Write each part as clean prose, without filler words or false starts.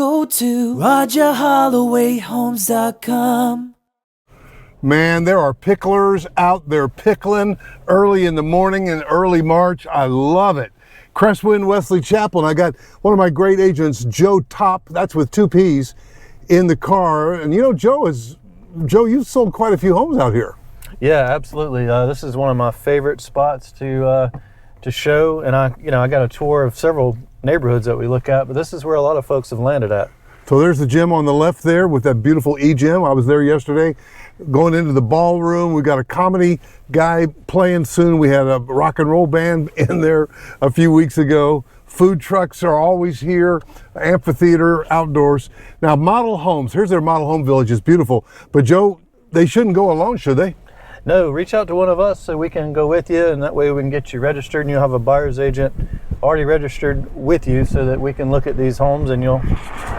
go to RogerHollowayHomes.com. Man, there are picklers out there pickling early in the morning in early March. I love it. Cresswind Wesley Chapel, and I got one of my great agents, Topp, that's with 2 P's, in the car. And you know, Joe, you've sold quite a few homes out here. Yeah, absolutely. This is one of my favorite spots to show, and I got a tour of several neighborhoods that we look at, but this is where a lot of folks have landed at. So there's the gym on the left there with that beautiful E-gym. I was there yesterday. Going into the ballroom, we got a comedy guy playing soon. We had a rock and roll band in there a few weeks ago. Food trucks are always here. Amphitheater, outdoors. Now, model homes. Here's their model home village. It's beautiful. But Joe, they shouldn't go alone, should they? No, reach out to one of us so we can go with you, and that way we can get you registered, and you'll have a buyer's agent already registered with you so that we can look at these homes and you'll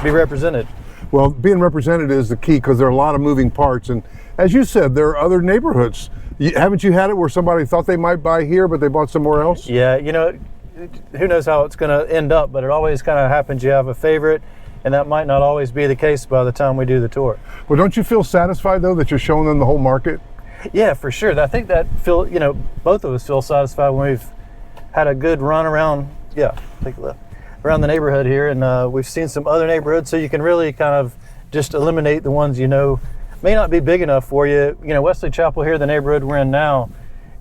be represented. Well, being represented is the key because there are a lot of moving parts. And as you said, there are other neighborhoods. Haven't you had it where somebody thought they might buy here, but they bought somewhere else? Yeah, you know, who knows how it's going to end up, but it always kind of happens. You have a favorite, and that might not always be the case by the time we do the tour. Well, don't you feel satisfied, though, that you're showing them the whole market? Yeah, for sure. I think that both of us feel satisfied when we've had a good run around, around the neighborhood here, and we've seen some other neighborhoods, so you can really kind of just eliminate the ones you know may not be big enough for you. You know, Wesley Chapel here, the neighborhood we're in now,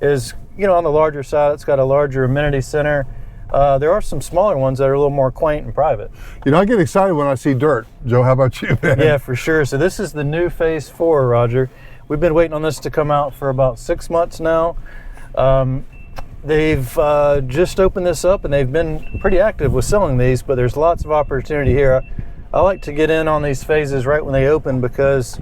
is, you know, on the larger side. It's got a larger amenity center. There are some smaller ones that are a little more quaint and private. You know, I get excited when I see dirt. Joe, how about you, man? Yeah, for sure. So this is the new phase 4, Roger. We've been waiting on this to come out for about 6 months now. They've just opened this up, and they've been pretty active with selling these, but there's lots of opportunity here. I like to get in on these phases right when they open because,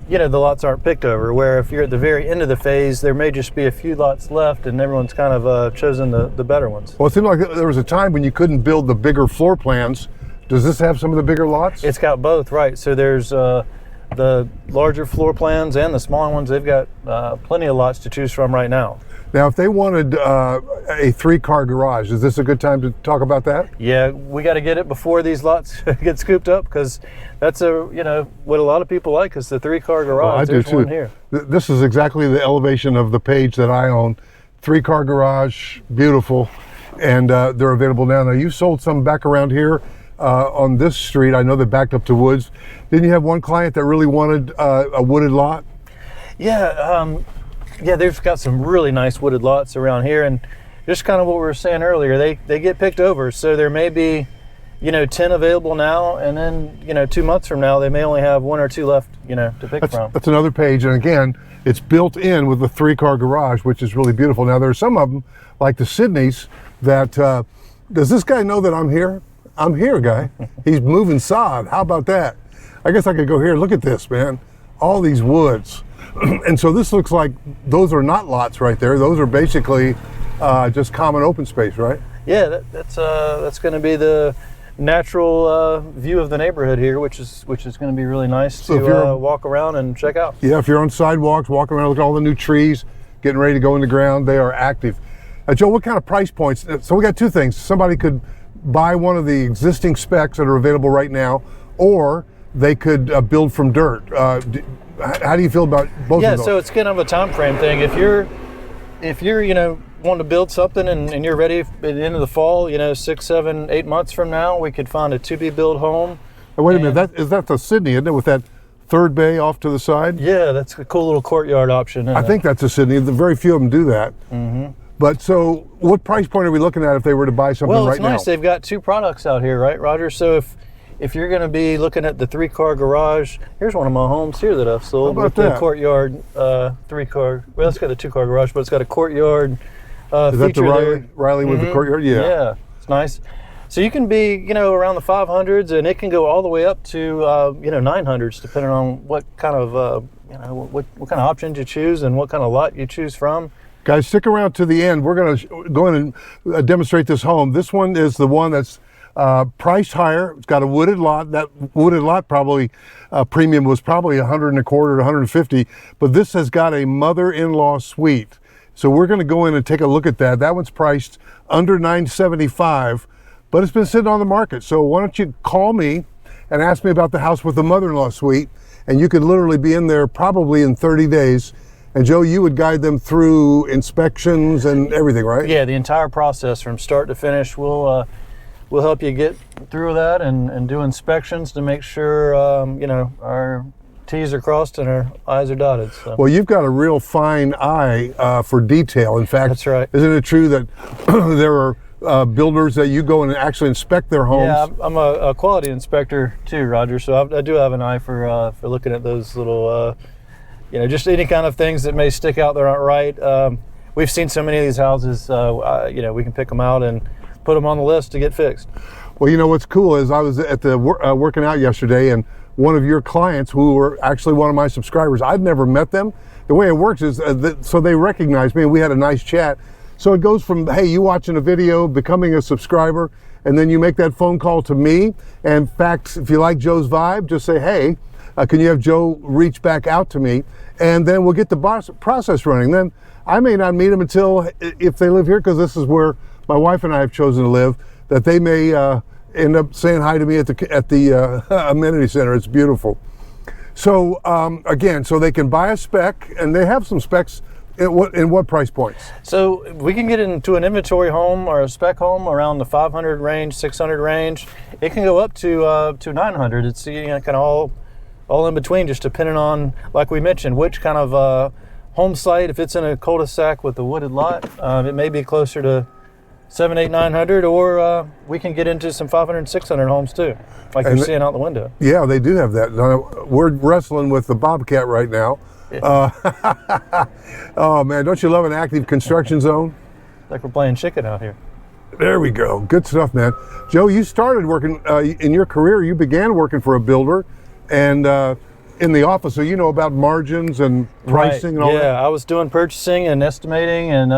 you know, the lots aren't picked over, where if you're at the very end of the phase, there may just be a few lots left and everyone's kind of chosen the better ones. Well, it seemed like there was a time when you couldn't build the bigger floor plans. Does this have some of the bigger lots? It's got both, right. So there's the larger floor plans and the smaller ones. They've got plenty of lots to choose from right now. Now, if they wanted a 3-car garage, is this a good time to talk about that? Yeah, we got to get it before these lots get scooped up, because that's what a lot of people like is the 3-car garage. Well, I do too. One here. This is exactly the elevation of the page that I own. 3-car garage, beautiful, and they're available now. Now, you sold some back around here on this street. I know they backed up to woods. Didn't you have one client that really wanted a wooded lot? Yeah. Yeah, they've got some really nice wooded lots around here, and just kind of what we were saying earlier, they get picked over. So there may be, 10 available now, and then, 2 months from now, they may only have 1 or 2 left, to pick from. That's another page, and again, it's built in with the 3-car garage, which is really beautiful. Now, there are some of them, like the Sydneys, that, does this guy know that I'm here? I'm here, guy. He's moving sod. How about that? I guess I could go here. Look at this, man. All these woods. And so this looks like those are not lots right there. Those are basically just common open space, right? Yeah, that's going to be the natural view of the neighborhood here, which is going to be really nice to walk around and check out. Yeah, if you're on sidewalks, walking around, look at all the new trees, getting ready to go in the ground, they are active. Joe, what kind of price points? So we got 2 things. Somebody could buy one of the existing specs that are available right now, or they could build from dirt. How do you feel about both of those? Yeah, so it's kind of a time frame thing. If you're wanting to build something and you're ready at the end of the fall, 6, 7, 8 months from now, we could find a to-be built home. Oh, wait a minute, is that the Sydney, isn't it, with that 3rd bay off to the side? Yeah, that's a cool little courtyard option. I think that's a Sydney. Very few of them do that. Mm-hmm. But so what price point are we looking at if they were to buy something right now? Well, it's nice. They've got 2 products out here, right, Roger? So if you're going to be looking at the 3-car garage, here's one of my homes here that I've sold with the courtyard 3-car. Well, it's got a 2-car garage, but it's got a courtyard Is that the Riley with Mm-hmm. the courtyard? Yeah. Yeah, it's nice. So you can be, around the 500s, and it can go all the way up to, 900s, depending on what kind of, what kind of options you choose and what kind of lot you choose from. Guys, stick around to the end. We're going to go in and demonstrate this home. This one is the one that's priced higher. It's got a wooded lot. That wooded lot probably premium was probably 100 and a quarter to 150, but this has got a mother-in-law suite. So we're going to go in and take a look at that. That one's priced under $975, but it's been sitting on the market. So why don't you call me and ask me about the house with the mother-in-law suite, and you could literally be in there probably in 30 days. And Joe, you would guide them through inspections and everything, right? Yeah, the entire process from start to finish. We'll help you get through that and do inspections to make sure our T's are crossed and our I's are dotted. So. Well, you've got a real fine eye for detail. In fact, that's right. Isn't it true that there are builders that you go and actually inspect their homes? Yeah, I'm a quality inspector too, Roger. So I do have an eye for looking at those little, just any kind of things that may stick out that aren't right. We've seen so many of these houses. We can pick them out and put them on the list to get fixed. Well, what's cool is I was at the working out yesterday, and one of your clients, who were actually one of my subscribers, I'd never met them. The way it works is so they recognized me, and we had a nice chat. So it goes from, hey, you watching a video, becoming a subscriber, and then you make that phone call to me. And in fact, if you like Joe's vibe, just say, hey, can you have Joe reach back out to me? And then we'll get the process running. Then I may not meet them until, if they live here, because this is where my wife and I have chosen to live, that they may end up saying hi to me at the amenity center. It's beautiful. So again, so they can buy a spec, and they have some specs. In what price points? So we can get into an inventory home or a spec home around the 500 range, 600 range. It can go up to 900. It's kind of all in between, just depending on, like we mentioned, which kind of home site. If it's in a cul-de-sac with a wooded lot, it may be closer to 700, 800, 900, or we can get into some 500, 600 homes too, like you're seeing out the window. Yeah, they do have that. We're wrestling with the Bobcat right now. Yeah. Oh man, don't you love an active construction zone? Like we're playing chicken out here. There we go. Good stuff, man. Joe, you started working in your career. You began working for a builder, and in the office, so you know about margins and pricing and all that? Yeah, I was doing purchasing and estimating and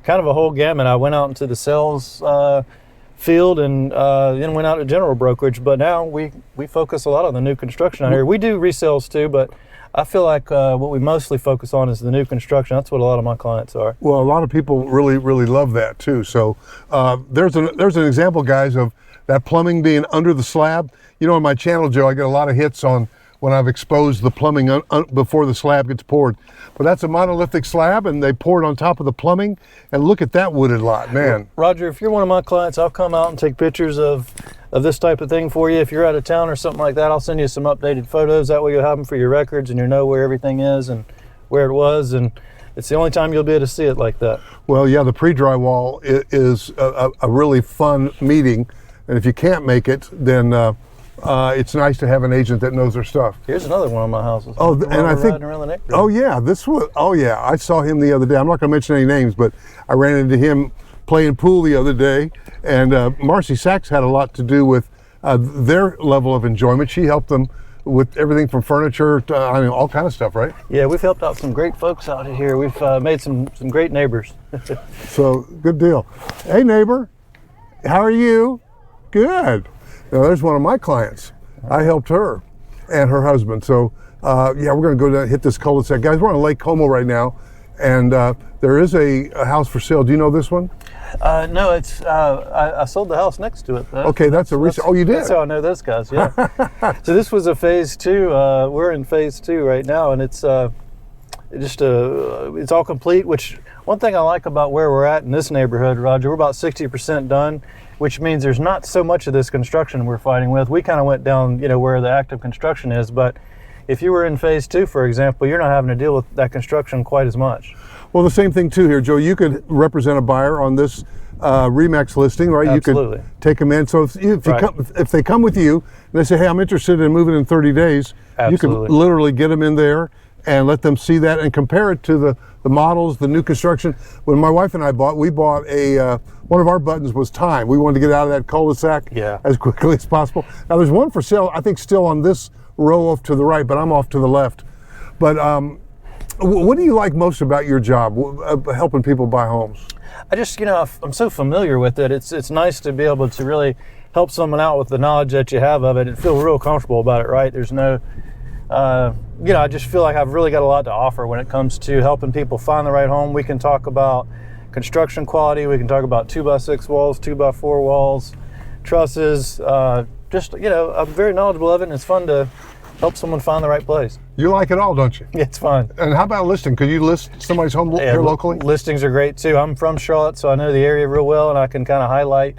kind of a whole gamut. I went out into the sales field and then went out to general brokerage, but now we focus a lot on the new construction out here. We do resales too, but I feel like what we mostly focus on is the new construction. That's what a lot of my clients are. Well, a lot of people really, really love that too. So there's an example, guys, of that plumbing being under the slab. On my channel, Joe, I get a lot of hits on when I've exposed the plumbing before the slab gets poured. But that's a monolithic slab, and they pour it on top of the plumbing, and look at that wooded lot, man. Roger, if you're one of my clients, I'll come out and take pictures of this type of thing for you. If you're out of town or something like that, I'll send you some updated photos. That way you'll have them for your records, and you know where everything is and where it was, and it's the only time you'll be able to see it like that. Well, yeah, the pre-drywall is a really fun meeting, and if you can't make it, then it's nice to have an agent that knows their stuff. Here's another one of my houses. Oh, and I think, oh yeah, I saw him the other day. I'm not going to mention any names, but I ran into him playing pool the other day, and Marcy Sachs had a lot to do with their level of enjoyment. She helped them with everything from furniture to all kind of stuff, right? Yeah, we've helped out some great folks out here. We've made some great neighbors. So good deal. Hey neighbor, how are you? Good. Now there's one of my clients. I helped her and her husband. So yeah, we're going to go down, hit this cul-de-sac. Guys, we're on Lake Como right now, and there is a house for sale. Do you know this one? No, it's I sold the house next to it though. Okay, that's a recent. Oh, you did? That's how I know those guys. Yeah. So this was a phase 2. We're in phase 2 right now, and it's it's all complete. Which one thing I like about where we're at in this neighborhood, Roger, we're about 60% done, which means there's not so much of this construction we're fighting with. We kind of went down, where the active construction is, but if you were in phase 2, for example, you're not having to deal with that construction quite as much. Well, the same thing too here, Joe. You could represent a buyer on this Remax listing, right? Absolutely. You could take them in. So if they come with you and they say, hey, I'm interested in moving in 30 days, absolutely, you can literally get them in there and let them see that and compare it to the models, the new construction. When my wife and I bought one of our buttons was time. We wanted to get out of that cul-de-sac as quickly as possible. Now there's one for sale, I think still on this row off to the right, but I'm off to the left. But what do you like most about your job, helping people buy homes? I just, I'm so familiar with it. It's nice to be able to really help someone out with the knowledge that you have of it and feel real comfortable about it, right? There's no, I just feel like I've really got a lot to offer when it comes to helping people find the right home. We can talk about construction quality. We can talk about 2x6 walls, 2x4 walls, trusses, just, I'm very knowledgeable of it, and it's fun to help someone find the right place. You like it all, don't you? Yeah, it's fun. And how about listing? Could you list somebody's home here locally? Listings are great too. I'm from Charlotte, so I know the area real well, and I can kind of highlight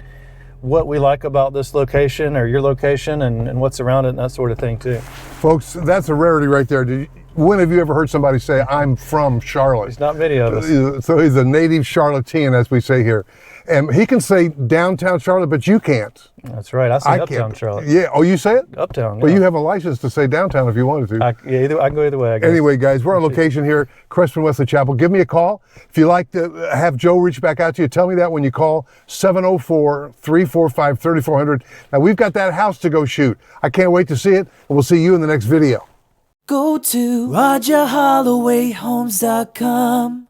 what we like about this location or your location and what's around it and that sort of thing too. Folks, that's a rarity right there. When have you ever heard somebody say, I'm from Charlotte? There's not many of us. So he's a native Charlottean, as we say here. And he can say downtown Charlotte, but you can't. That's right. I say uptown Charlotte. Yeah. Oh, you say it? Uptown. Yeah. Well, you have a license to say downtown if you wanted to. I can go either way, I guess. Anyway, guys, we're on location here, Cresswind Wesley Chapel. Give me a call. If you like to have Joe reach back out to you, tell me that when you call 704-345-3400. Now, we've got that house to go shoot. I can't wait to see it, and we'll see you in the next video. Go to RogerHollowayHomes.com.